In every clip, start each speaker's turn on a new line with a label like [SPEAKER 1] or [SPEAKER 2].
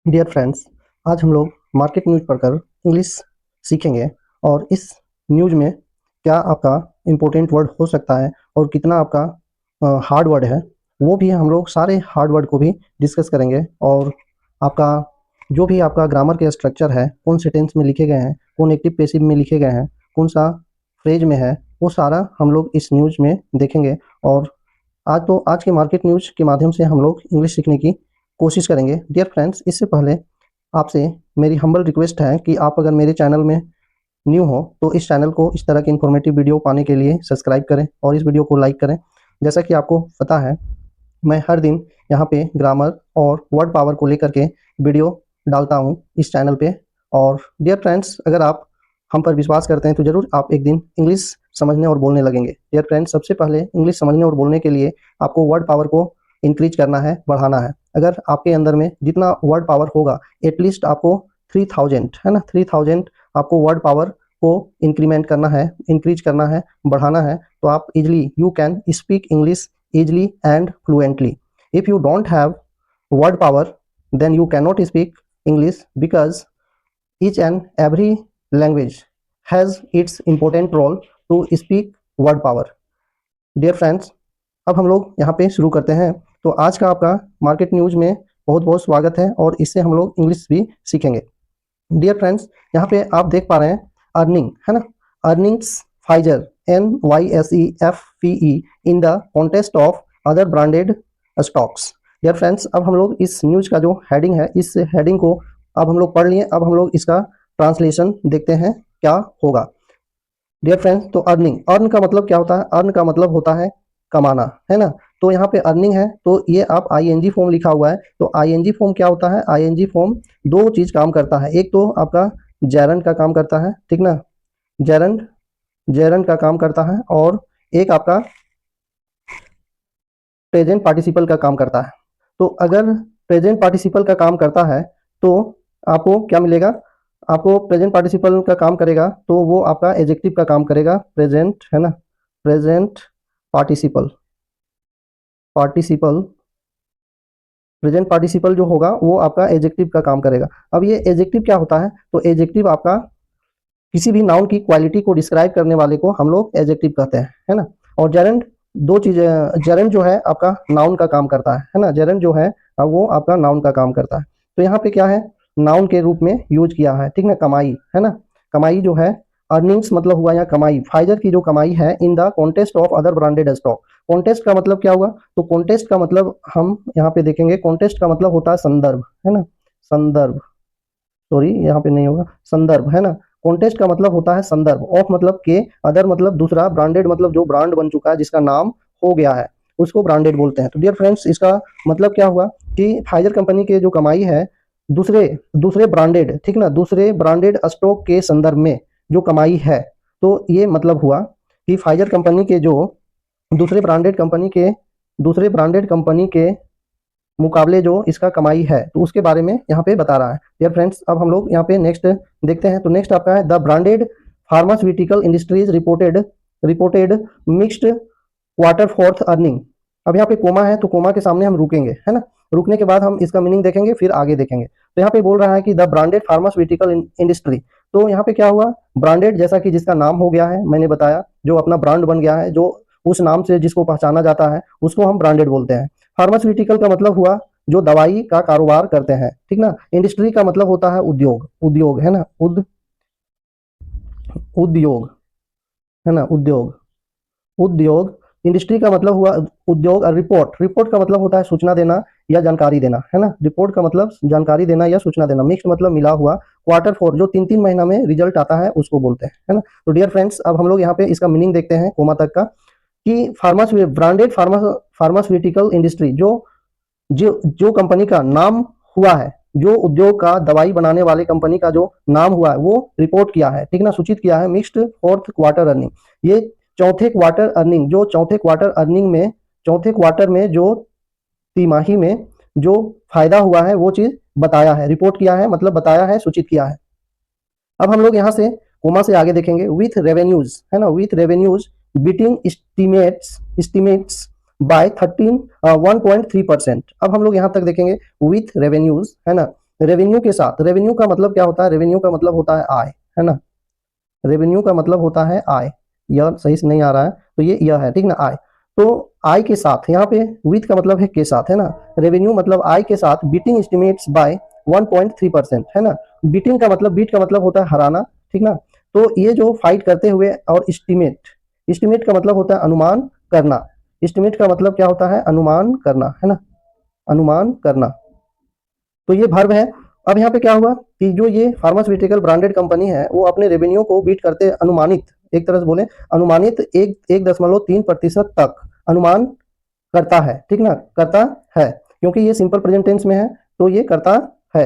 [SPEAKER 1] Dear friends, आज हम लोग मार्केट न्यूज़ पढ़कर इंग्लिश सीखेंगे और इस न्यूज़ में क्या आपका इम्पोर्टेंट वर्ड हो सकता है और कितना आपका हार्ड वर्ड है, वो भी हम लोग सारे हार्ड वर्ड को भी डिस्कस करेंगे। और आपका जो भी आपका ग्रामर के स्ट्रक्चर है, कौन से टेंस में लिखे गए हैं, कौन एक्टिव पैसिव में लिखे गए हैं, कौन सा फ्रेज में है, वो सारा हम लोग इस न्यूज़ में देखेंगे। और आज के मार्केट न्यूज़ के माध्यम से हम लोग इंग्लिश सीखने की कोशिश करेंगे। डियर फ्रेंड्स, इससे पहले आपसे मेरी हम्बल रिक्वेस्ट है कि आप अगर मेरे चैनल में न्यू हो तो इस चैनल को इस तरह की इन्फॉर्मेटिव वीडियो पाने के लिए सब्सक्राइब करें और इस वीडियो को लाइक करें। जैसा कि आपको पता है, मैं हर दिन यहाँ पे ग्रामर और वर्ड पावर को लेकर के वीडियो डालता हूँ इस चैनल पे। और डियर फ्रेंड्स, अगर आप हम पर विश्वास करते हैं तो ज़रूर आप एक दिन इंग्लिश समझने और बोलने लगेंगे। डियर फ्रेंड्स, सबसे पहले इंग्लिश समझने और बोलने के लिए आपको वर्ड पावर को इंक्रीज करना है, बढ़ाना है। अगर आपके अंदर में जितना वर्ड पावर होगा, एटलीस्ट आपको 3000 है ना, 3000 आपको वर्ड पावर को इंक्रीमेंट करना है, इंक्रीज करना है, बढ़ाना है, तो आप easily you can speak English easily and fluently. If you don't have word power, then you cannot speak English, because each and every language has its important role to speak word power. Dear friends, अब हम लोग यहाँ पे शुरू करते हैं। तो आज का आपका मार्केट न्यूज़ में बहुत बहुत स्वागत है और इससे हम लोग इंग्लिश भी सीखेंगे। डियर फ्रेंड्स, यहाँ पे आप देख पा रहे हैं अर्निंग, है ना, earnings Pfizer NYSEFPE in the contest of other branded stocks. Dear friends, अब हम लोग इस न्यूज़ का जो हेडिंग है, इस हेडिंग को अब हम लोग पढ़ लिए। अब हम लोग इसका ट्रांसलेशन देखते हैं क्या होगा। डियर फ्रेंड्स, तो अर्न का मतलब क्या होता है? अर्न का मतलब होता है कमाना, है ना। तो यहाँ पे अर्निंग है तो ये आप ING फॉर्म लिखा हुआ है। तो ING फॉर्म क्या होता है? ING फॉर्म दो चीज काम करता है। एक तो आपका जेरंड का काम करता है, ठीक ना, जेरंड जेरंड का काम करता है, और एक आपका प्रेजेंट पार्टिसिपल का काम करता है। तो अगर प्रेजेंट पार्टिसिपल का काम करता है तो आपको क्या मिलेगा? आपको प्रेजेंट पार्टिसिपल का काम करेगा तो वो आपका एडजेक्टिव का काम करेगा, प्रेजेंट, है ना, present participle participle present participle जो होगा वो आपका एडजेक्टिव का काम करेगा। अब ये एडजेक्टिव क्या होता है? तो एडजेक्टिव आपका किसी भी नाउन की क्वालिटी को डिस्क्राइब करने वाले को हम लोग एडजेक्टिव कहते हैं, है ना। और जेरेंड दो चीजें, जेरेंड जो है आपका नाउन का काम करता है ना, जेरेंड जो है वो आपका नाउन का काम करता है। तो यहाँ पे क्या है, नाउन के रूप में यूज किया है, ठीक ना, कमाई, है ना। कमाई जो है, अर्निंग्स मतलब हुआ यहाँ कमाई, फाइजर की जो कमाई है इन the contest of other branded stock. Contest का मतलब क्या हुआ? तो कॉन्टेस्ट का मतलब हम यहाँ पे देखेंगे, कॉन्टेस्ट का मतलब होता है संदर्भ, है ना, संदर्भ, सॉरी यहाँ पे नहीं होगा, संदर्भ, है ना। कॉन्टेस्ट का मतलब होता है संदर्भ, ऑफ मतलब के, अदर मतलब दूसरा, ब्रांडेड मतलब जो ब्रांड बन चुका है, जिसका नाम हो गया है, उसको ब्रांडेड बोलते हैं। तो डियर फ्रेंड्स, इसका मतलब क्या हुआ कि फाइजर कंपनी के जो कमाई है दूसरे दूसरे ब्रांडेड, ठीक ना, दूसरे ब्रांडेड स्टॉक के संदर्भ में जो कमाई है, तो ये मतलब हुआ कि फाइजर कंपनी के जो दूसरे ब्रांडेड कंपनी के दूसरे ब्रांडेड कंपनी के मुकाबले जो इसका कमाई है, तो उसके बारे में यहाँ पे बता रहा है। डियर फ्रेंड्स, अब हम लोग यहाँ पे नेक्स्ट देखते हैं। तो नेक्स्ट आपका है the branded pharmaceutical industries reported reported mixed quarter fourth earning. अब यहाँ पे कोमा है तो कोमा के सामने हम रुकेंगे, है ना। रुकने के बाद हम इसका मीनिंग देखेंगे, फिर आगे देखेंगे। तो यहाँ पे बोल रहा है कि द ब्रांडेड फार्मास्यूटिकल इंडस्ट्री। तो यहाँ पे क्या हुआ? ब्रांडेड जैसा कि जिसका नाम हो गया है, मैंने बताया, जो अपना ब्रांड बन गया है, जो उस नाम से जिसको पहचाना जाता है, उसको हम ब्रांडेड बोलते हैं। फार्मास्यूटिकल का मतलब हुआ जो दवाई का कारोबार करते हैं, ठीक ना। इंडस्ट्री का मतलब होता है उद्योग, उद्योग, है ना, उद्योग, है ना, उद्योग, उद्योग। इंडस्ट्री का मतलब हुआ उद्योग। और रिपोर्ट, रिपोर्ट का मतलब होता है सूचना देना या जानकारी देना, है ना। रिपोर्ट का मतलब जानकारी देना या सूचना देना। मिक्स मतलब मिला हुआ। क्वार्टर फोर जो 3-3 महीना में रिजल्ट आता है उसको बोलते हैं, है ना। तो डियर फ्रेंड्स, अब हम लोग यहाँ पे इसका मीनिंग देखते हैं कोमा तक का, कि ब्रांडेड फार्मास्यूटिकल इंडस्ट्री जो जो जो कंपनी का नाम हुआ है, जो उद्योग का दवाई बनाने वाले कंपनी का जो नाम हुआ है, वो रिपोर्ट किया है, ठीक ना, सूचित किया है मिक्स्ड फोर्थ क्वार्टर अर्निंग। ये चौथे क्वार्टर अर्निंग, जो चौथे क्वार्टर अर्निंग में, चौथे क्वार्टर में जो तिमाही में जो फायदा हुआ है वो चीज बताया है, रिपोर्ट किया है, मतलब बताया है, सूचित किया है। अब हम लोग यहाँ से कोमा से आगे देखेंगे, विथ रेवेन्यूज, है ना, with revenues beating estimates by 1.3%। अब हम लोग यहाँ तक देखेंगे विथ रेवेन्यूज, है ना, रेवेन्यू के साथ, रेवेन्यू का मतलब क्या होता है, रेवेन्यू का मतलब होता है आय, है ना, रेवेन्यू का मतलब होता है आय, यह सही से नहीं आ रहा है तो ये यह है, ठीक ना, आय। तो आय के साथ, यहाँ पे विथ का मतलब है के साथ, है ना, रेवेन्यू मतलब आय के साथ बीटिंग एस्टिमेट्स बाय 1.3%, है ना। बीटिंग का मतलब, बीट का मतलब होता है हराना, ठीक ना। तो ये जो फाइट करते हुए, और एस्टिमेट, एस्टिमेट का मतलब होता है अनुमान करना, एस्टिमेट का मतलब क्या होता है, अनुमान करना, है ना, अनुमान करना। तो ये वर्ब है। अब यहाँ पे क्या हुआ कि जो ये फार्मास्यूटिकल ब्रांडेड कंपनी है वो अपने रेवेन्यू को बीट करते, अनुमानित, एक तरह से बोले अनुमानित 1.3% तक अनुमान करता है, ठीक ना, करता है, क्योंकि ये सिंपल प्रेजेंट टेंस में है तो ये करता है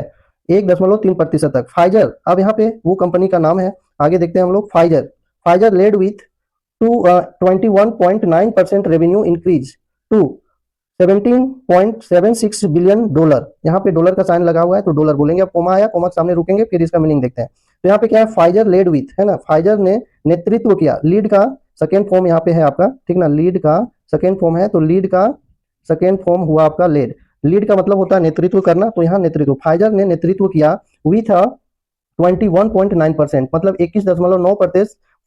[SPEAKER 1] 1.3% तक। फाइजर, अब यहाँ पे वो कंपनी का नाम है, आगे देखते हैं हम लोग। Pfizer, Pfizer led with to 21.9% revenue increase to 17.76 billion dollar. यहाँ पे डॉलर का साइन लगा हुआ है तो डॉलर बोलेंगे, अब कोमा आया, कोमा के सामने रुकेंगे, फिर इसका मीनिंग देखते हैं। तो यहाँ पे क्या है, फाइजर लेड विथ, है ना, फाइजर ने नेतृत्व किया, लीड का सेकेंड फॉर्म यहाँ पे है आपका, ठीक ना, लीड का सेकेंड फॉर्म है, तो लीड का सेकेंड फॉर्म हुआ आपका लेड। लीड का मतलब होता है नेतृत्व करना, तो यहाँ नेतृत्व, फाइजर ने नेतृत्व किया विथ 21.9%, मतलब 21.9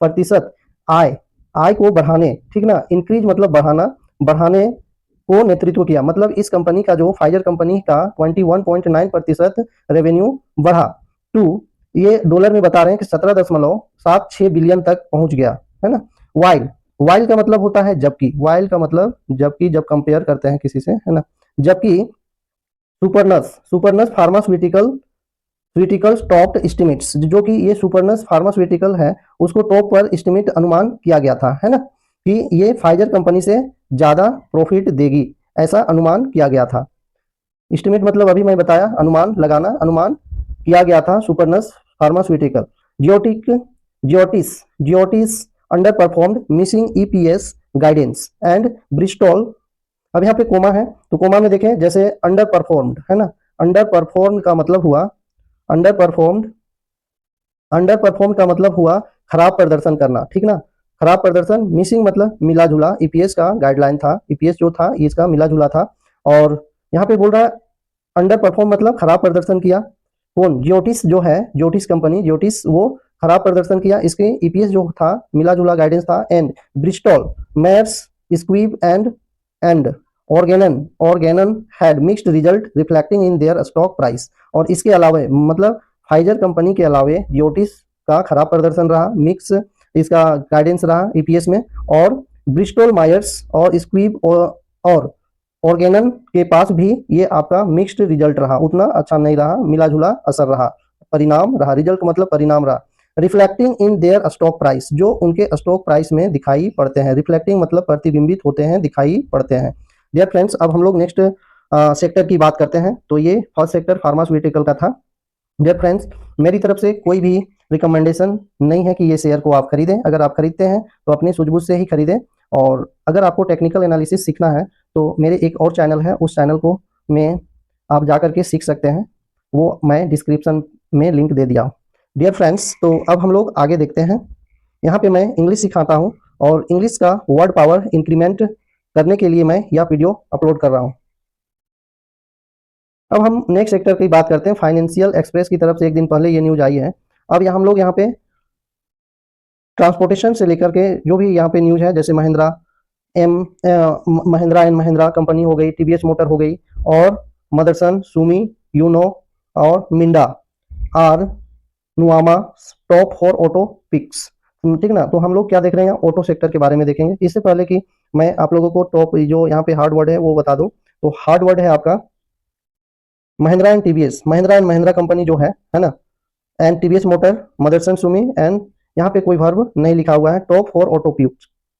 [SPEAKER 1] प्रतिशत आय, आय को बढ़ाने, ठीक ना, इंक्रीज मतलब बढ़ाना, बढ़ाने को नेतृत्व किया, मतलब इस कंपनी का, जो फाइजर कंपनी का 21.9% रेवेन्यू बढ़ा टू, ये डॉलर में बता रहे हैं कि 17.76 बिलियन तक पहुंच गया, है ना। वाइल, वाइल का मतलब होता है जबकि, वाइल का मतलब जबकि, जब कंपेयर करते हैं किसी से, है ना। जबकि सुपरनस, सुपरनस फार्मास्यूटिकल टॉप एस्टिमेट्स, जो कि ये सुपरनस फार्मास्यूटिकल है उसको टॉप पर एस्टिमेट अनुमान किया गया था, है ना, कि ये फाइजर कंपनी से ज्यादा प्रॉफिट देगी, ऐसा अनुमान किया गया था। एस्टिमेट मतलब अभी मैं बताया, अनुमान लगाना, अनुमान किया गया था सुपरनस फार्मास्यूटिकल। जियोटिक, जियोटिस, जियोटिस under performed missing EPS guidance and Bristol. अब यहाँ पे कोमा है तो कोमा में देखें, जैसे अंडर परफॉर्म्ड, है ना, अंडर परफॉर्म का मतलब हुआ, अंडर परफॉर्म्ड, अंडर परफॉर्म का मतलब हुआ खराब प्रदर्शन करना, ठीक ना, खराब प्रदर्शन। मिसिंग मतलब मिला जुला, ईपीएस का गाइडलाइन था, ईपीएस जो था इसका मिला जुला था। और यहाँ पे बोल रहा है अंडर परफॉर्म मतलब खराब प्रदर्शन किया, कौन, जियोटिस जो है, जियोटिस कंपनी, जियोटिस वो खराब प्रदर्शन किया, इसके ईपीएस जो था मिला जुला गाइडेंस था। And Bristol, Myers Squibb and Organon, Organon had mixed result reflecting in their stock price. और इसके अलावा, मतलब फाइजर कंपनी के अलावे जियोटिस का खराब प्रदर्शन रहा, मिक्स इसका गाइडेंस रहा ईपीएस में, और ब्रिस्टोल मायर्स और स्क्वीब और ऑर्गेनन के पास भी ये आपका मिक्स्ड रिजल्ट रहा, उतना अच्छा नहीं रहा, मिला जुला असर रहा, परिणाम रहा, रिजल्ट मतलब परिणाम रहा। Reflecting in their stock price, जो उनके स्टॉक प्राइस में दिखाई पड़ते हैं, रिफ्लेक्टिंग मतलब प्रतिबिंबित होते हैं, दिखाई पड़ते हैं। डियर फ्रेंड्स, अब हम लोग नेक्स्ट सेक्टर की बात करते हैं। तो ये फर्स्ट सेक्टर फार्मास्यूटिकल का था। डियर फ्रेंड्स, मेरी तरफ से कोई भी रिकमेंडेशन नहीं है कि ये शेयर को आप खरीदें, अगर आप खरीदते हैं तो अपनी सूझबूझ से ही खरीदें। और अगर आपको टेक्निकल एनालिसिस सीखना है तो मेरे एक और चैनल है, उस चैनल को में आप जा करके सीख सकते हैं, वो मैं डिस्क्रिप्शन में लिंक दे दिया हूँ। डियर फ्रेंड्स, तो अब हम लोग आगे देखते हैं। यहाँ पे मैं इंग्लिश सिखाता हूँ और इंग्लिश का वर्ड पावर इंक्रीमेंट करने के लिए मैं यह वीडियो अपलोड कर रहा हूँ। अब हम नेक्स्ट सेक्टर की बात करते हैं। फाइनेंशियल एक्सप्रेस की तरफ से एक दिन पहले ये न्यूज आई है। अब हम लोग यहाँ पे ट्रांसपोर्टेशन से लेकर के जो भी यहाँ पे न्यूज है, जैसे महिंद्रा एंड महिंद्रा कंपनी हो गई, टीवीएस मोटर हो गई, और मदरसन, सुमी, यूनो और Minda are Nuvama top for auto picks, ठीक ना। तो हम लोग क्या देख रहे हैं, ऑटो सेक्टर के बारे में देखेंगे। इससे पहले कि मैं आप लोगों को टॉप जो यहाँ पे हार्ड वर्ड है वो बता दूं, तो हार्ड वर्ड है आपका Mahindra and TVS, Mahindra and Mahindra company जो है ना, and TVS motor, Motherson Sumi, and यहाँ पे कोई वर्ब नहीं लिखा हुआ है। Top for auto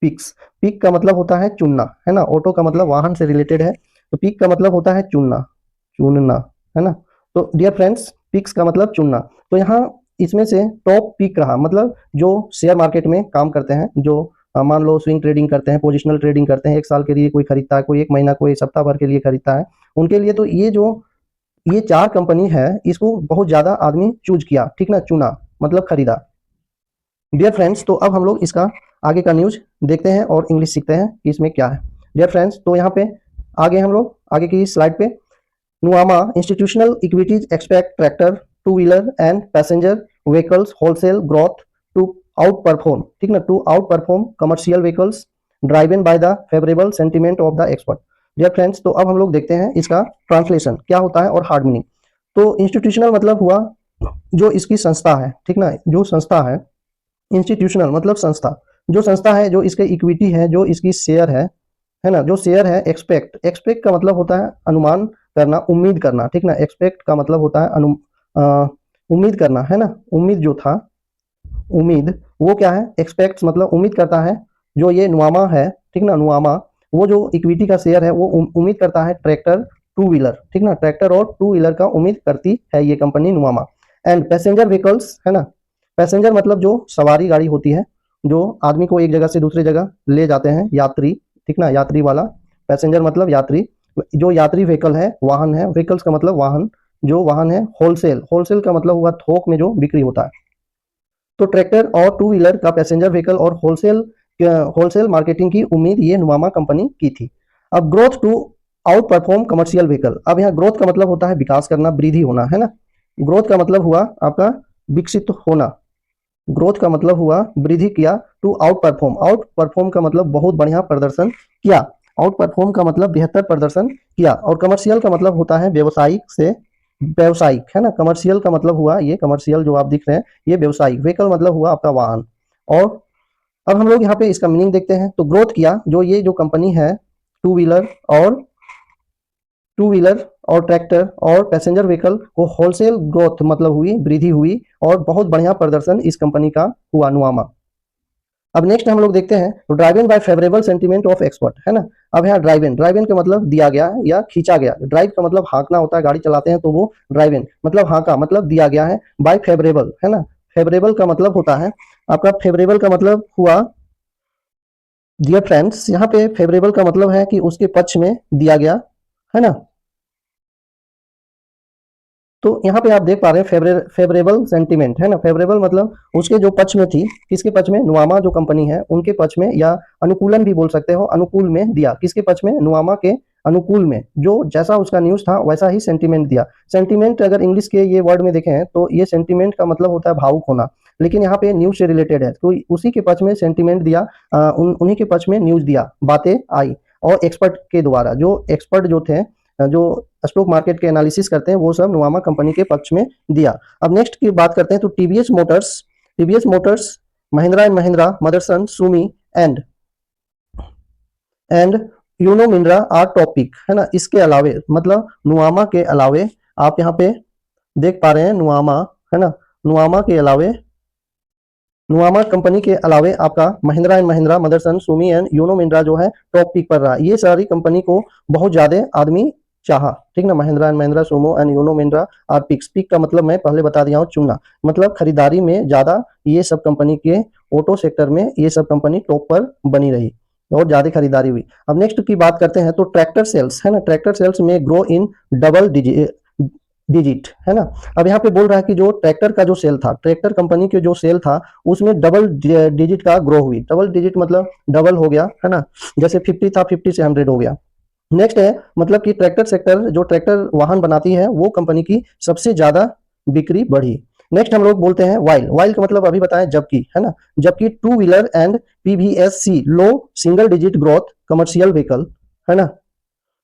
[SPEAKER 1] picks, pick का मतलब होता है चुनना, है ना, ऑटो का मतलब वाहन से रिलेटेड है, तो पिक का मतलब होता है चुनना, चुनना, है ना। तो डियर फ्रेंड्स, पिक्स का मतलब चुनना। तो यहाँ इसमें से टॉप पिक रहा, मतलब जो शेयर मार्केट में काम करते हैं, जो मान लो स्विंग ट्रेडिंग करते हैं, पोजिशनल ट्रेडिंग करते हैं, एक साल के लिए कोई खरीदता है, कोई एक महीना, कोई सप्ताह भर के लिए खरीदता है, उनके लिए तो ये चार कंपनी है, इसको बहुत ज्यादा आदमी चूज किया, ठीक ना, चुना मतलब खरीदा। डियर फ्रेंड्स, तो अब हम लोग इसका आगे का न्यूज देखते हैं और इंग्लिश सीखते हैं कि इसमें क्या है। डियर फ्रेंड्स, तो यहाँ पे आगे हम लोग आगे की स्लाइड पे Nuvama institutional equities expect tractor, two wheeler and passenger vehicles wholesale growth to out perform, ठीक ना, to out perform commercial vehicles driven by the favourable sentiment of the expert. Dear friends, तो अब हम लोग देखते हैं इसका ट्रांसलेशन क्या होता है और हार्ड मीनिंग। तो इंस्टीट्यूशनल मतलब हुआ जो इसकी संस्था है, ठीक ना, जो संस्था है। इंस्टीट्यूशनल मतलब संस्था, जो संस्था है, जो इसके इक्विटी है, जो इसकी शेयर है ना, जो शेयर है। एक्सपेक्ट, एक्सपेक्ट का मतलब होता है अनुमान करना, उम्मीद करना, ठीक ना। एक्सपेक्ट का मतलब होता है उम्मीद करना, है ना। उम्मीद जो था, उम्मीद, वो क्या है, एक्सपेक्ट मतलब उम्मीद करता है। जो ये नुआमा है, ठीक ना, नुआमा वो जो इक्विटी का शेयर है वो उम्मीद करता है ट्रैक्टर, टू व्हीलर, ठीक ना, ट्रैक्टर और टू व्हीलर का उम्मीद करती है ये कंपनी नुआमा। एंड पैसेंजर व्हीकल्स, है ना, पैसेंजर मतलब जो सवारी गाड़ी होती है, जो आदमी को एक जगह से दूसरी जगह ले जाते हैं, यात्री, ठीक ना, यात्री वाला। पैसेंजर मतलब यात्री, जो यात्री व्हीकल है, वाहन है, व्हीकल्स का मतलब वाहन, जो वाहन है। होलसेल, होलसेल का मतलब हुआ थोक में जो बिक्री होता है। तो ट्रैक्टर और टू व्हीलर का पैसेंजर व्हीकल और होलसेल होलसेल मार्केटिंग की उम्मीद ये नुआमा कंपनी की थी। अब growth to out perform commercial vehicle. अब यहाँ ग्रोथ का मतलब होता है विकास करना, वृद्धि होना, है ना। ग्रोथ का मतलब हुआ आपका विकसित होना। ग्रोथ का मतलब हुआ वृद्धि किया। To out perform, outperform का मतलब बहुत बढ़िया प्रदर्शन किया। आउट परफॉर्म का मतलब बेहतर प्रदर्शन किया। और कमर्शियल का मतलब होता है व्यवसायिक से व्यवसायिक, है ना। कमर्शियल का मतलब हुआ ये कमर्शियल जो आप दिख रहे हैं ये व्यवसायिक। व्हीकल मतलब हुआ आपका वाहन। और अब हम लोग यहाँ पे इसका मीनिंग देखते हैं। तो ग्रोथ किया, जो ये जो कंपनी है टू व्हीलर और टू व्हीलर और ट्रैक्टर और पैसेंजर व्हीकल को होलसेल ग्रोथ मतलब हुई, वृद्धि हुई और बहुत बढ़िया प्रदर्शन इस कंपनी का हुआ, नुआमा। अब नेक्स्ट हम लोग देखते हैं तो driven by favourable sentiment of expert, है ना। अब यहाँ ड्राइवन, ड्राइवन का मतलब दिया गया है या खींचा गया। ड्राइव का मतलब हाँकना होता है, गाड़ी चलाते हैं तो वो ड्राइवन मतलब हाँका, मतलब दिया गया है। बाय फेवरेबल, है ना, फेवरेबल का मतलब होता है आपका, फेवरेबल का मतलब हुआ डियर फ्रेंड्स, यहाँ पे फेवरेबल का मतलब है कि उसके पक्ष में दिया गया, है ना। तो यहाँ पे आप देख पा रहे हैं फेवरेबल सेंटीमेंट, है ना। फेवरेबल मतलब उसके जो पक्ष में थी, किसके पक्ष में, नुआमा जो कंपनी है उनके पक्ष में, या अनुकूलन भी बोल सकते हो, अनुकूल में दिया। किसके पक्ष में, नुआमा के अनुकूल में। जो जैसा उसका न्यूज था वैसा ही सेंटीमेंट दिया। सेंटीमेंट अगर इंग्लिश के ये वर्ड में देखें तो ये सेंटीमेंट का मतलब होता है भावुक होना, लेकिन यहाँ पे न्यूज से रिलेटेड है तो उसी के पक्ष में सेंटीमेंट दिया। उन्हीं के पक्ष में न्यूज दिया, बातें आई। और एक्सपर्ट के द्वारा, जो एक्सपर्ट जो थे, जो स्टॉक मार्केट के एनालिसिस करते हैं, वो सब नुआमा कंपनी के पक्ष में दिया। अब नेक्स्ट की बात करते हैं तो TVS Motors, Mahindra and Mahindra, Motherson, Sumi and Uno Mindra are topic, है ना। इसके अलावे मतलब नुआमा के अलावे आप यहाँ पे देख पा रहे हैं नुआमा, है ना। नुआमा के अलावे, नुआमा कंपनी के अलावे आपका महिंद्रा एंड महिंद्रा, मदरसन, सुमी एंड यूनो मिंद्रा जो है टॉप पिक पर रहा। ये सारी कंपनी को बहुत ज्यादा आदमी चाहा, ठीक ना। Mahindra and Mahindra, Sumo and Uno Mindra are picks. Pick का मतलब मैं पहले बता दिया हूँ, चुनना, मतलब खरीदारी में ज्यादा ये सब कंपनी के ऑटो सेक्टर में ये सब कंपनी टॉप पर बनी रही और ज्यादा खरीदारी हुई। अब नेक्स्ट की बात करते हैं तो ट्रैक्टर सेल्स, है ना। ट्रैक्टर सेल्स में ग्रो इन डबल डिजिट, है ना। अब यहाँ पे बोल रहा है कि जो ट्रैक्टर का जो सेल था, ट्रैक्टर कंपनी के जो सेल था उसमें डबल डिजिट का ग्रो हुई। डबल डिजिट मतलब डबल हो गया, है ना। जैसे 50 था, 50 से 100 हो गया। नेक्स्ट है मतलब कि ट्रैक्टर सेक्टर, जो ट्रैक्टर वाहन बनाती है वो कंपनी की सबसे ज्यादा बिक्री बढ़ी। नेक्स्ट हम लोग बोलते हैं वाइल, वाइल का मतलब अभी बताएं जबकि, है ना। जबकि two wheeler and PVs see low single digit growth commercial vehicle, है ना।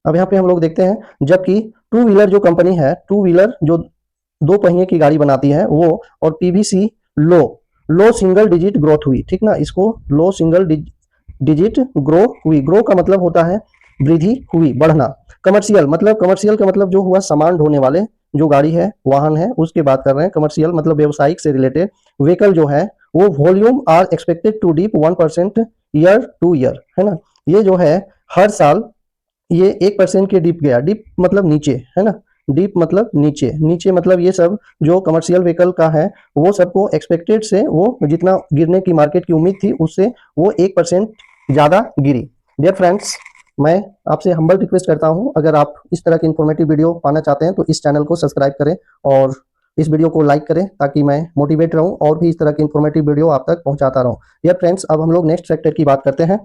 [SPEAKER 1] अब यहाँ पे हम लोग देखते हैं जबकि टू व्हीलर जो कंपनी है, टू व्हीलर जो दो पहिए की गाड़ी बनाती है वो, और पीवीसी लो, लो सिंगल डिजिट ग्रोथ हुई, ठीक ना। इसको लो सिंगल डिजिट ग्रो हुई। ग्रो का मतलब होता है वृद्धि हुई, बढ़ना। कमर्शियल मतलब, कमर्शियल का मतलब जो हुआ सामान ढोने वाले जो गाड़ी है, वाहन है, उसके बात कर रहे हैं। कमर्शियल मतलब व्यवसायिक से रिलेटेड। व्हीकल जो है वो volume are expected to dip 1% year to year, है ना। ये जो है हर साल ये 1% के डीप गया। डीप मतलब नीचे, है ना। डीप मतलब नीचे, नीचे मतलब ये सब जो कमर्शियल व्हीकल का है वो सबको एक्सपेक्टेड से, वो जितना गिरने की मार्केट की उम्मीद थी उससे वो 1% ज्यादा गिरी। डियर फ्रेंड्स, मैं आपसे हम्बल रिक्वेस्ट करता हूं, अगर आप इस तरह की इन्फॉर्मेटिव वीडियो पाना चाहते हैं तो इस चैनल को सब्सक्राइब करें और इस वीडियो को लाइक करें ताकि मैं मोटिवेट रहूं और भी इस तरह की इन्फॉर्मेटिव वीडियो आप तक पहुंचाता रहूं। डियर फ्रेंड्स, अब हम लोग नेक्स्ट सेक्टर की बात करते हैं।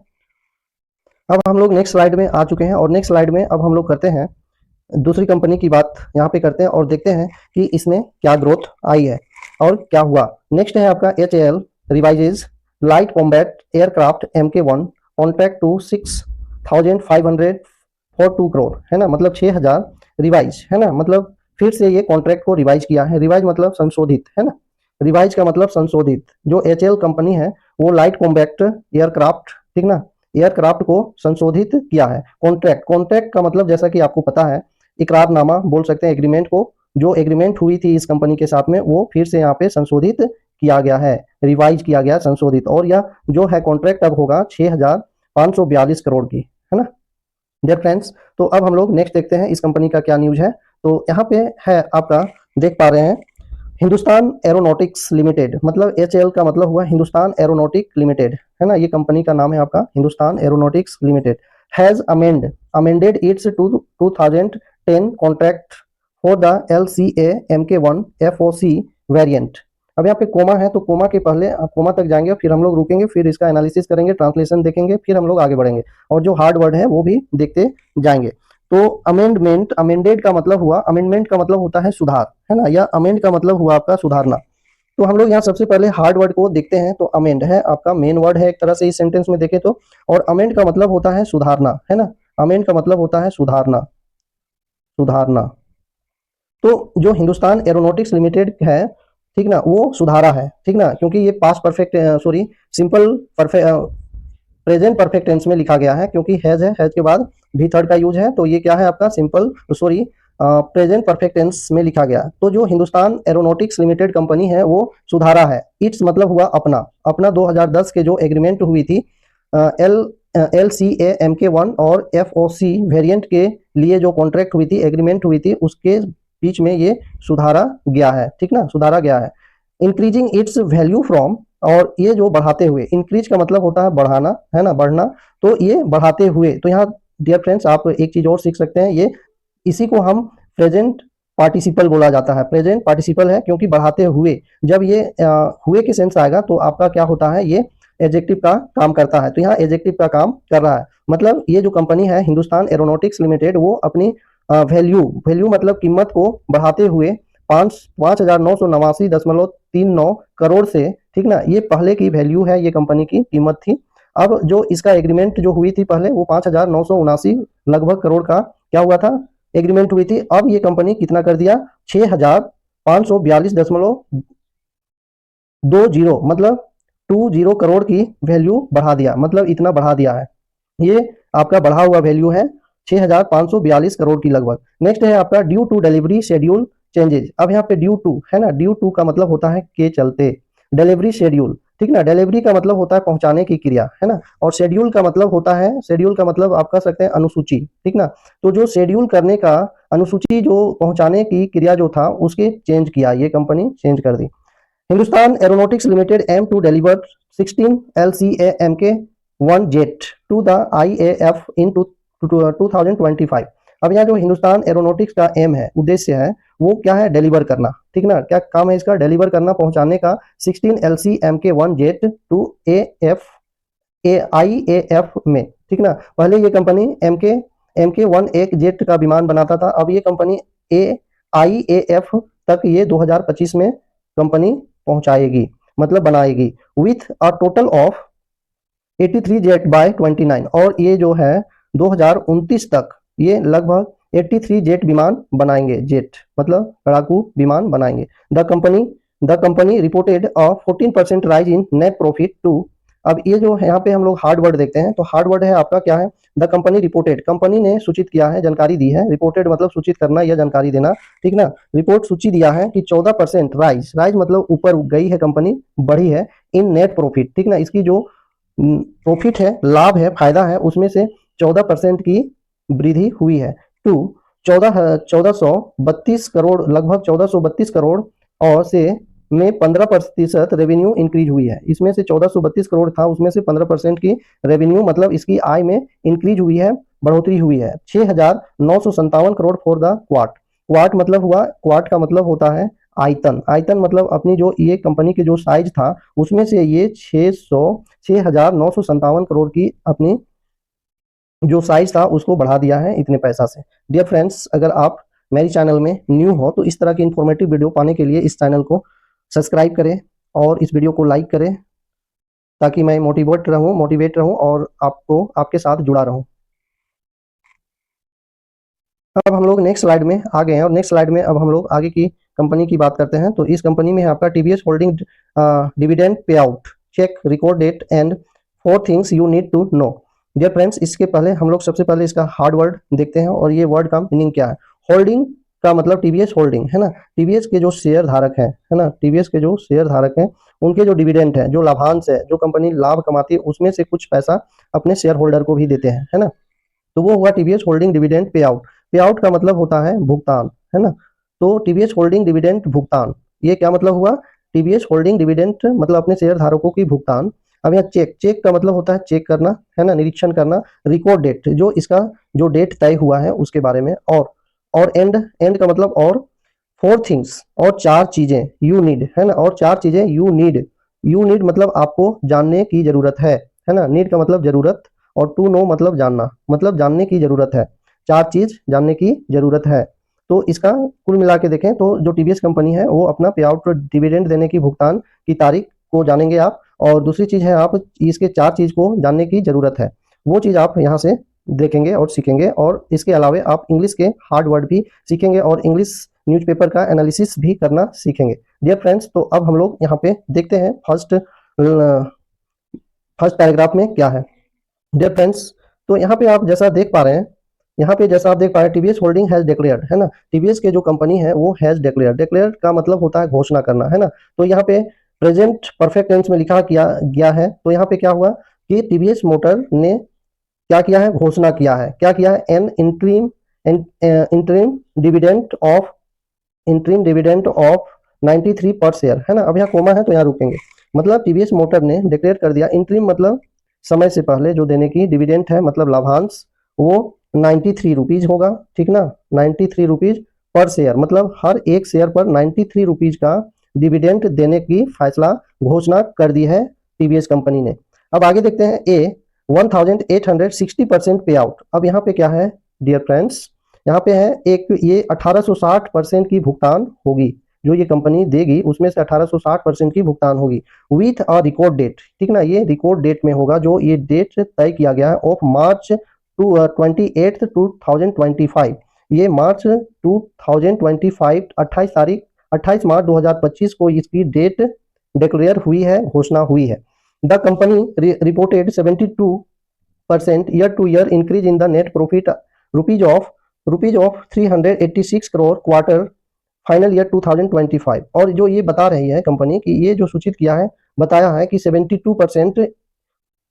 [SPEAKER 1] अब हम लोग नेक्स्ट स्लाइड में आ चुके हैं और नेक्स्ट स्लाइड में अब हम लोग करते हैं दूसरी कंपनी की बात यहाँ पे करते हैं और देखते हैं कि इसमें क्या ग्रोथ आई है और क्या हुआ। नेक्स्ट है आपका HAL revises light combat aircraft MK1 contract to 6,500 for 2 crore, है ना, मतलब 6,000 रिवाइज, है ना, मतलब फिर से ये कॉन्ट्रैक्ट को रिवाइज किया है। रिवाइज मतलब संशोधित, है ना, रिवाइज का मतलब संशोधित। जो HAL कंपनी है वो लाइट कॉम्बैक्ट एयरक्राफ्ट, ठीक ना, एयरक्राफ्ट को संशोधित किया है। कॉन्ट्रैक्ट, कॉन्ट्रैक्ट का मतलब जैसा कि आपको पता है इकरारनामा बोल सकते हैं, एग्रीमेंट को, जो एग्रीमेंट हुई थी इस कंपनी के साथ में वो फिर से यहाँ पे संशोधित किया गया है, रिवाइज किया गया, संशोधित। और यह जो है कॉन्ट्रैक्ट अब होगा 6,542 करोड़ की, है ना डियर फ्रेंड्स। तो अब हम लोग नेक्स्ट देखते हैं इस कंपनी का क्या न्यूज है। तो यहाँ पे है आपका, देख पा रहे हैं, हिंदुस्तान एरोनॉटिक्स लिमिटेड, मतलब HAL का मतलब हुआ हिंदुस्तान एरोनॉटिक लिमिटेड, है ना, ये कंपनी का नाम है आपका Hindustan Aeronautics limited. Has amended it's 2010 contract for the LCA MK1 FOC variant. अब यहाँ पे कोमा है तो कोमा के पहले कोमा तक जाएंगे, फिर हम लोग रुकेंगे, फिर इसका एनालिसिस करेंगे, ट्रांसलेशन देखेंगे, फिर हम लोग आगे बढ़ेंगे और जो हार्ड वर्ड है वो भी देखते जाएंगे। तो अमेंडमेंट, अमेंडेड का मतलब हुआ, अमेंडमेंट का मतलब होता है सुधार, है ना, या अमेंड का मतलब हुआ आपका सुधारना। तो हम लोग यहाँ सबसे पहले हार्ड वर्ड को देखते हैं। तो अमेंड है आपका मेन वर्ड है एक तरह से इस सेंटेंस में देखें तो, और अमेंड का मतलब होता है सुधारना, है ना, अमेंड का मतलब होता है सुधारना, सुधारना। तो जो हिंदुस्तान एरोनॉटिक्स लिमिटेड है, ठीक ना, वो सुधारा है, ठीक ना, क्योंकि ये past perfect sorry simple perfect present perfect tense में लिखा गया है, क्योंकि हैज है, हैज के बाद भी थर्ड का यूज है, तो ये क्या है आपका simple sorry present perfect tense में लिखा गया। तो जो हिंदुस्तान एरोनॉटिक्स लिमिटेड कंपनी है वो सुधारा है। इट्स मतलब हुआ अपना, अपना 2010 के जो एग्रीमेंट हुई थी एल LCA MK1 और FOC वेरिएंट के लिए जो कॉन्ट्रैक्ट हुई थी, एग्रीमेंट हुई थी, उसके बीच में ये सुधारा गया है, ठीक ना, सुधारा गया है। इंक्रीजिंग इट्स वैल्यू फ्रॉम, और ये जो बढ़ाते हुए, इंक्रीज का मतलब होता है बढ़ाना, है ना, बढ़ना, तो ये बढ़ाते हुए। तो यहाँ डियर फ्रेंड्स आप एक चीज और सीख सकते हैं, ये इसी को हम प्रेजेंट पार्टिसिपल बोला जाता है, प्रेजेंट पार्टिसिपल है क्योंकि बढ़ाते हुए। जब ये हुए के सेंस आएगा तो आपका क्या होता है, ये एडजेक्टिव का काम करता है, तो यहाँ एडजेक्टिव का काम कर रहा है। मतलब ये जो कंपनी है हिंदुस्तान एरोनॉटिक्स लिमिटेड, वो अपनी वैल्यू, वैल्यू मतलब कीमत को बढ़ाते हुए 5,989.39 करोड़ से, ठीक ना, ये पहले की वैल्यू है, ये कंपनी की कीमत थी। अब जो इसका एग्रीमेंट जो हुई थी पहले वो 5,979 लगभग करोड़ का क्या हुआ था, एग्रीमेंट हुई थी। अब ये कंपनी कितना कर दिया, 6,542.20 मतलब 20 करोड़ की वैल्यू बढ़ा दिया, मतलब इतना बढ़ा दिया है। ये आपका बढ़ा हुआ वैल्यू है 6,542 करोड़ की लगभग। नेक्स्ट है आपका due to delivery schedule changes. अब यहाँ पे ड्यू टू है ना, ड्यू टू का मतलब होता है के चलते, डिलीवरी शेड्यूल, ठीक ना, डिलीवरी का मतलब होता है पहुंचाने की क्रिया, है ना, और शेड्यूल का मतलब होता है, शेड्यूल का मतलब आप कह सकते हैं अनुसूची, ठीक ना। तो जो शेड्यूल करने का, अनुसूची जो पहुंचाने की क्रिया जो था उसके चेंज किया, ये कंपनी चेंज कर दी। Hindustan Aeronautics Limited aim to deliver 16 LCA MK1 jet to the IAF in 2025। अब यहाँ जो हिंदुस्तान एरोनॉटिक्स का एम है, उद्देश्य है, वो क्या है, डिलीवर करना, ठीक ना, क्या काम है इसका, डिलीवर करना, पहुंचाने का 16 LC MK1 jet to IAF में, ठीक ना। पहले ये कंपनी MK1 एक जेट का विमान बनाता था, अब ये कंपनी IAF तक ये 2025 में कंपनी पहुंचाएगी, मतलब बनाएगी, with a total of 83 jet by 29। और ये जो है 2029 तक ये लगभग 83 जेट विमान बनाएंगे, जेट मतलब लड़ाकू विमान बनाएंगे। The company reported a 14% rise in net profit to. अब ये जो है यहाँ पे हम लोग हार्ड वर्ड देखते हैं, तो हार्ड वर्ड है आपका क्या है, द कंपनी रिपोर्टेड, कंपनी ने सूचित किया है, जानकारी दी है, रिपोर्टेड मतलब सूचित करना या जानकारी देना, ठीक ना। रिपोर्ट सूची दिया है कि 14% राइज, राइज मतलब ऊपर गई है कंपनी, बढ़ी है, इन नेट प्रॉफिट, ठीक ना, इसकी जो प्रॉफिट है, लाभ है, फायदा है, उसमें से 14% की वृद्धि हुई है टू 1432 करोड़, लगभग 1432 करोड़, और से में 15% रेवेन्यू इंक्रीज हुई है। इसमें से 1432 करोड़ था, उसमें से 15% की रेवेन्यू मतलब इसकी आय में इंक्रीज हुई है, बढ़ोतरी हुई है। 6,957 crore for the quarter, quarter मतलब हुआ, क्वार्ट का मतलब होता है आयतन, आयतन मतलब अपनी जो ये कंपनी के जो साइज था उसमें से ये 6,957 करोड़ की अपनी जो साइज था उसको बढ़ा दिया है इतने पैसा से। डियर फ्रेंड्स, अगर आप मेरी चैनल में न्यू हो तो इस तरह की इंफॉर्मेटिव वीडियो पाने के लिए इस चैनल को सब्सक्राइब करें और इस वीडियो को लाइक करें, ताकि मैं मोटिवेट रहूं और आपको आपके साथ जुड़ा रहूं। अब हम लोग नेक्स्ट स्लाइड में आ गए हैं और नेक्स्ट स्लाइड में अब हम लोग आगे की कंपनी की बात करते हैं। तो इस कंपनी में है आपका TVS holding dividend payout, check, record date and 4 things you need to know. Dear friends, इसके पहले हम लोग सबसे पहले इसका हार्ड वर्ड देखते हैं और ये वर्ड का मीनिंग क्या है। होल्डिंग का मतलब टीवीएस होल्डिंग है ना, टीवीएस के जो शेयर धारक है ना, टीवीएस के जो शेयर धारक हैं उनके जो डिविडेंड है, जो लाभांश है, जो कंपनी लाभ कमाती है उसमें से कुछ पैसा अपने शेयर होल्डर को भी देते हैं, है ना। तो वो हुआ टीवीएस होल्डिंग डिविडेंड पे आउट। पे आउट का मतलब होता है भुगतान, है ना। तो टीवीएस होल्डिंग डिविडेंड भुगतान, ये क्या मतलब हुआ, टीवीएस होल्डिंग डिविडेंड मतलब अपने शेयर धारकों की भुगतान। अब यहाँ चेक, चेक का मतलब होता है चेक करना, है ना, निरीक्षण करना। रिकॉर्ड डेट, जो इसका जो डेट तय हुआ है उसके बारे में। और एंड, एंड का मतलब और। 4 थिंग्स, और 4 चीजें, यू नीड, है ना, और 4 चीजें यू नीड। यू नीड मतलब आपको जानने की जरूरत है ना। नीड का मतलब जरूरत और टू नो मतलब जानना, मतलब जानने की जरूरत है। 4 चीज जानने की जरूरत है। तो इसका कुल मिला के देखें तो जो टीवीएस कंपनी है वो अपना पे आउट डिविडेंड देने की भुगतान की तारीख को जानेंगे आप। और दूसरी चीज है आप इसके 4 चीज को जानने की जरूरत है, वो चीज आप यहाँ से देखेंगे और सीखेंगे। और इसके अलावा आप इंग्लिश के हार्ड वर्ड भी सीखेंगे और इंग्लिश न्यूज़पेपर का एनालिसिस भी करना सीखेंगे। डियर फ्रेंड्स, तो अब हम लोग यहाँ पे देखते हैं फर्स्ट फर्स्ट पैराग्राफ में क्या है। डियर फ्रेंड्स, तो यहाँ पे आप जैसा देख पा रहे हैं, यहाँ पे जैसा आप देख पा रहे हैं टीवीएस होल्डिंग हैज डिक्लेयर्ड, है ना। टीवीएस के जो कंपनी है वो हैज डिक्लेयर्ड, डिक्लेयर्ड का मतलब होता है घोषणा करना, है ना। तो यहाँ पे प्रेजेंट परफेक्ट टेंस में लिखा किया गया है। तो यहाँ पे क्या हुआ कि टीवीएस मोटर ने क्या किया है, घोषणा किया है। क्या किया है, N interim dividend of, interim dividend of 93 पर शेयर, है ना। अब यहाँ कोमा है तो यहाँ रुकेंगे। मतलब टीवीएस मोटर ने डिक्लेयर कर दिया, इंटरिम मतलब समय से पहले जो देने की, डिविडेंड है मतलब लाभांश, वो 93 रुपीज होगा, ठीक ना। 93 रुपीज पर शेयर, मतलब हर एक शेयर पर 93 रुपीज का डिविडेंड देने की फैसला, घोषणा कर दी है टीवीएस कंपनी ने। अब आगे देखते हैं ए 1860% पे आउट। अब यहाँ पे क्या है डियर फ्रेंड्स, यहाँ पे है एक ये 1860% की भुगतान होगी, जो ये कंपनी देगी उसमें से 1860% की भुगतान होगी विथ अ रिकॉर्ड डेट, ठीक ना। ये रिकॉर्ड डेट में होगा, जो ये डेट तय किया गया है ऑफ मार्च 28 2025। ये मार्च 2025 28 तारीख 28 मार्च 2025 को इसकी डेट डिक्लेयर हुई है, घोषणा हुई है। The company reported 72% year to year increase in the net profit rupees of 386 crore quarter final year 2025। और जो ये बता रही है कंपनी की, ये जो सूचित किया है, बताया है कि 72%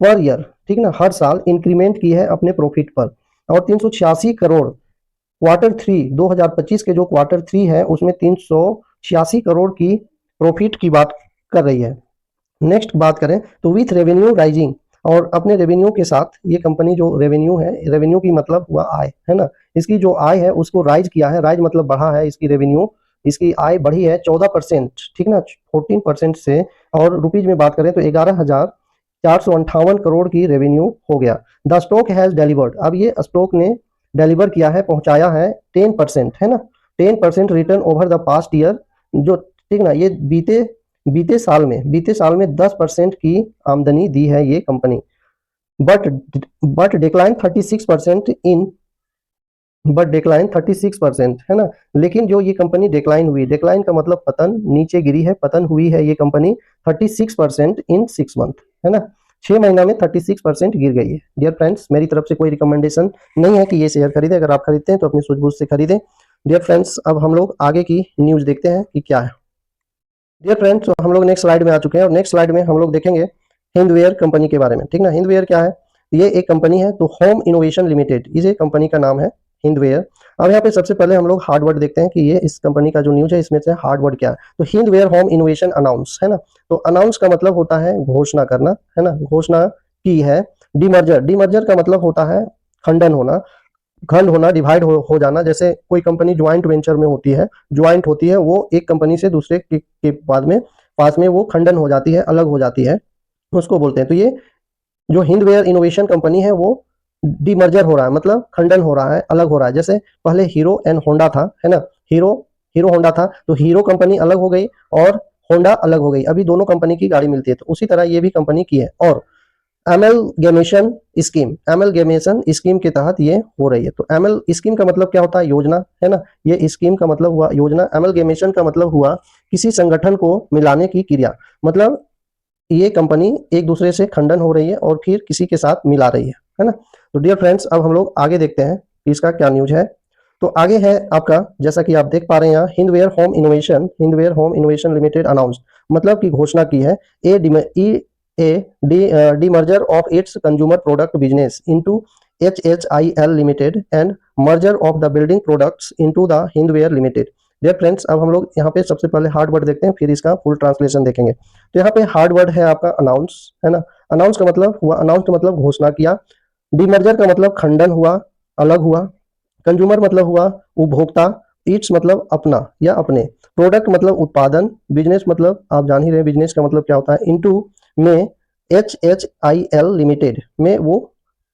[SPEAKER 1] पर ईयर, ठीक ना, हर साल इंक्रीमेंट की है अपने प्रॉफिट पर। और 386 करोड़ क्वार्टर 3 2025 के जो क्वार्टर 3 है उसमें 386 करोड़ की प्रॉफिट की बात कर रही है। नेक्स्ट बात करें तो विथ रेवेन्यू राइजिंग, और अपने रेवेन्यू के साथ ये कंपनी जो रेवेन्यू है, रेवेन्यू की मतलब हुआ आय, है ना। इसकी जो आय है उसको राइज किया है, राइज मतलब बढ़ा है इसकी रेवेन्यू, इसकी आय बढ़ी है 14%, ठीक ना, 14% से। और रुपीज में बात करें तो 11,458 करोड़ की रेवेन्यू हो गया। द स्टॉक हैज डिलीवर्ड, अब ये स्टॉक ने डिलीवर किया है, पहुंचाया है 10%, है ना, 10% return over the past year, जो, ठीक ना, ये बीते साल में 10% की आमदनी दी है ये company. But but decline 36% in but decline 36%, है ना। लेकिन जो ये कंपनी डिक्लाइन हुई, डिक्लाइन का मतलब पतन, नीचे गिरी है, पतन हुई है ये कंपनी 36% इन 6 मंथ, है ना। 6 महीना में 36% गिर गई है। डियर फ्रेंड्स, मेरी तरफ से कोई रिकमेंडेशन नहीं है कि ये शेयर खरीदे, अगर आप खरीदते हैं तो अपनी सूझबूझ से खरीदें। डियर फ्रेंड्स, अब हम लोग आगे की न्यूज देखते हैं कि क्या है। डियर फ्रेंड्स, तो हम लोग नेक्स्ट स्लाइड में आ चुके हैं और नेक्स्ट स्लाइड में हम लोग देखेंगे हिंदवेयर कंपनी के बारे में, ठीक ना। हिंदवेयर क्या है, ये एक कंपनी है, तो होम इनोवेशन लिमिटेड इस कंपनी का नाम है, हिंदवेयर। अब यहाँ पे सबसे पहले हम लोग हार्डवर्ड देखते हैं कि ये इस कंपनी का जो न्यूज है इसमें से हार्डवर्ड क्या है। तो हिंदवेयर होम इनोवेशन अनाउंस, है ना। तो अनाउंस का मतलब होता है घोषणा करना, है ना, घोषणा की है। डीमर्जर, डीमर्जर का मतलब होता है खंडन होना, खंड होना, डिवाइड हो जाना। जैसे कोई कंपनी ज्वाइंट वेंचर में होती है, ज्वाइंट होती है, वो एक कंपनी से दूसरे के बाद में पास में वो खंडन हो जाती है, अलग हो जाती है, उसको बोलते हैं। तो ये जो हिंदवेयर इनोवेशन कंपनी है वो डीमर्जर हो रहा है, मतलब खंडन हो रहा है, अलग हो रहा है। जैसे पहले हीरो एंड होंडा था, है ना, हीरो हीरो होंडा था, तो हीरो कंपनी अलग हो गई और होंडा अलग हो गई, अभी दोनों कंपनी की गाड़ी मिलती है। तो उसी तरह ये भी कंपनी की है। और एमएलगेमेशन स्कीम के तहत ये हो रही है। तो एमएल स्कीम का मतलब क्या होता है? योजना, है ना। ये स्कीम का मतलब हुआ योजना, एमएलगेमेशन का मतलब हुआ किसी संगठन को मिलाने की क्रिया। मतलब ये कंपनी एक दूसरे से खंडन हो रही है और फिर किसी के साथ मिला रही है ना। तो डियर फ्रेंड्स, अब हम लोग आगे देखते हैं कि इसका क्या न्यूज है। तो आगे है आपका, जैसा कि आप देख पा रहे हैं यहाँ, Hindware home innovation limited announce, मतलब की घोषणा की है demerger of its consumer product business into HHIL limited and merger of the building products into the Hindware limited. Dear friends, अब हम लोग यहाँ पे सबसे पहले हार्ड वर्ड देखते हैं, फिर इसका फुल ट्रांसलेशन देखेंगे। तो यहाँ पे हार्ड वर्ड है आपका अनाउंस, है ना। अनाउंस का मतलब हुआ, अनाउंस का मतलब घोषणा किया। डीमर्जर का मतलब खंडन हुआ, अलग हुआ। कंज्यूमर मतलब हुआ उपभोक्ता। ईट्स मतलब अपना या अपने। प्रोडक्ट मतलब उत्पादन। बिजनेस मतलब आप जान ही रहे बिजनेस का मतलब क्या होता है। इनटू में HHIL लिमिटेड में वो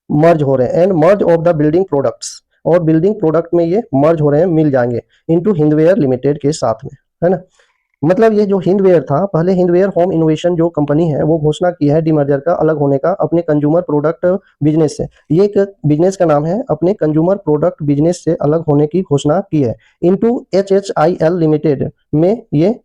[SPEAKER 1] मर्ज हो रहे हैं। And merge of the building products, और बिल्डिंग प्रोडक्ट में ये मर्ज हो रहे हैं, मिल जाएंगे इनटू हिंदवेयर लिमिटेड के साथ में, है ना। मतलब ये जो हिंदवेयर था, पहले हिंदवेयर होम इनोवेशन जो कंपनी है वो घोषणा की है डीमर्जर का अलग होने का अपने कंज्यूमर प्रोडक्ट बिजनेस से। ये एक बिजनेस का नाम है, अपने कंज्यूमर प्रोडक्ट बिजनेस से अलग होने की घोषणा की है। इनटू HHIL लिमिटेड में ये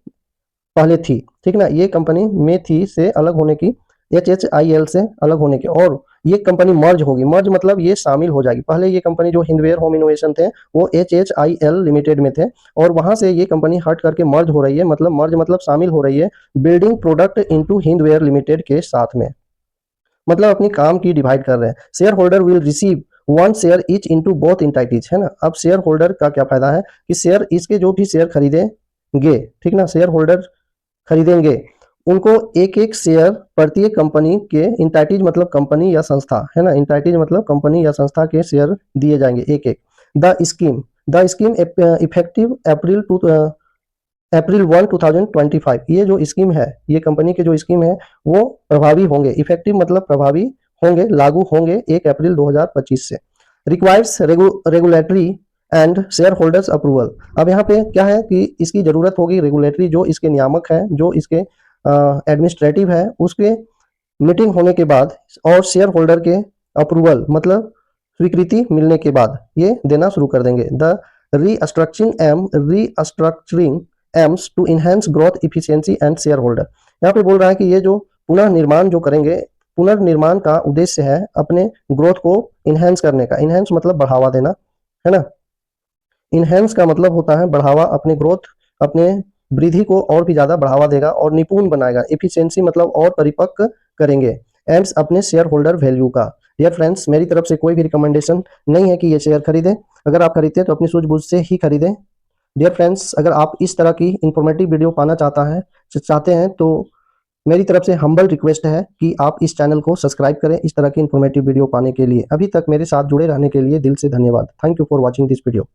[SPEAKER 1] पहले थी, ठीक ना, ये कंपनी में थी से अलग होने की, HHIL से अलग होने की, और ये कंपनी मर्ज होगी। मर्ज मतलब ये शामिल हो जाएगी। पहले ये कंपनी जो हिंदवेयर होम इनोवेशन थे वो HHIL लिमिटेड में थे, और वहां से ये कंपनी हट करके मर्ज हो रही है, मतलब मर्ज मतलब शामिल हो रही है building product into Hindware limited के साथ में। मतलब अपनी काम की डिवाइड कर रहे हैं। Share holder will receive one share each into both entities, है ना। अब शेयर होल्डर का क्या फायदा है कि शेयर, इसके जो भी शेयर खरीदेंगे, ठीक ना, शेयर होल्डर खरीदेंगे, उनको एक एक शेयर प्रत्येक कंपनी के, इंटाइटीज मतलब कंपनी या संस्था, है ना, इंटाइटीज मतलब कंपनी या संस्था के शेयर दिए जाएंगे एक एक। द स्कीम इफेक्टिव अप्रैल 1 2025, ये जो स्कीम है, ये कंपनी के जो स्कीम है वो प्रभावी होंगे, इफेक्टिव मतलब प्रभावी होंगे, लागू होंगे 1 अप्रैल 2025 से। Requires regulatory and share holders approval. अब यहाँ पे क्या है कि इसकी जरूरत होगी रेगुलेटरी, जो इसके नियामक है, जो इसके एडमिनिस्ट्रेटिव है, उसके मीटिंग होने के बाद, और शेयर होल्डर के अप्रूवल मतलब स्वीकृति मिलने के बाद ये देना शुरू कर देंगे। The restructuring aims to enhance growth efficiency and shareholder. यहाँ पे बोल रहा है कि ये जो पुनर्निर्माण जो करेंगे, पुनर्निर्माण का उद्देश्य है अपने ग्रोथ को इनहेंस करने का। इनहेंस मतलब बढ़ावा देना, है ना। इनहेंस का मतलब होता है बढ़ावा, अपने ग्रोथ, अपने वृद्धि को और भी ज्यादा बढ़ावा देगा और निपुण बनाएगा। एफिशिएंसी मतलब और परिपक्व करेंगे। एंड्स अपने शेयर होल्डर वैल्यू का। डियर फ्रेंड्स, मेरी तरफ से कोई भी रिकमेंडेशन नहीं है कि ये शेयर खरीदें। अगर आप खरीदते हैं तो अपनी सूझबूझ से ही खरीदें। डियर फ्रेंड्स, अगर आप इस तरह की इंफॉर्मेटिव वीडियो पाना चाहते हैं तो मेरी तरफ से हम्बल रिक्वेस्ट है कि आप इस चैनल को सब्सक्राइब करें इस तरह की इंफॉर्मेटिव वीडियो पाने के लिए। अभी तक मेरे साथ जुड़े रहने के लिए दिल से धन्यवाद। Thank you for watching this video.